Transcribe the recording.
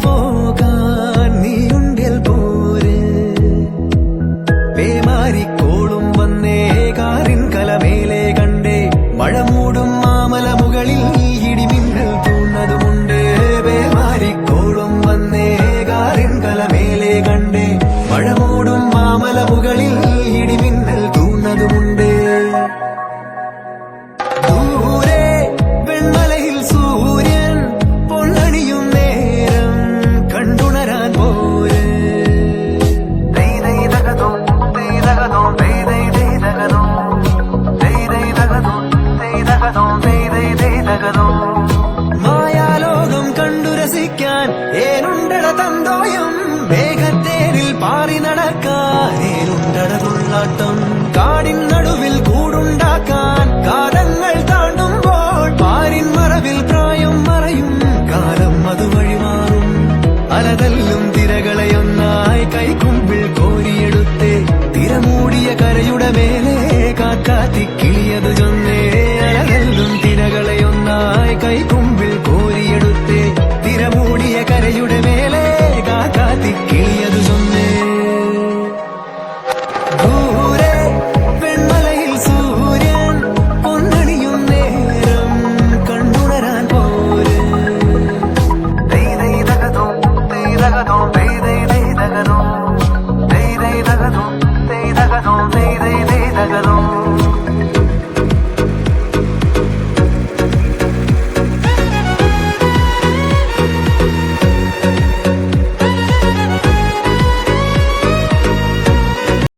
പോകാൻ നീയുണ്ടിൽ പോര് പേമാരിക്കോളും വന്നേ കാറിൻ കലമേലെ കണ്ടേ മഴ മൂടും മാമല മുകളിൽ ഇടിമിന്നൽ തൂന്നതുമുണ്ട് പേമാരിക്കോളും വന്നേ കാറിൻ കലമേലെ കണ്ടേ മഴ മൂടും മാമല മുകളിൽ ഇടിമിന്നൽ തൂന്നതുമുണ്ട് ദൂരെ വെൺമലയിൽ സൂര്യൻ പൊന്നണിയും നേരം കണ്ടുണരാൻ പോര് മായാലോകം കണ്ടു രസിക്കാൻ ഏനുണ്ടട തന്തോയം വേഗത്തേരിൽ പാറി നടക്കാൻ ഏനുണ്ടട തുള്ളാട്ടം കാടിൻ നടുവിൽ കൂടുണ്ടാക്കാൻ കാലങ്ങൾ താണ്ടുമ്പോൾ പാരിൻ മറവിൽ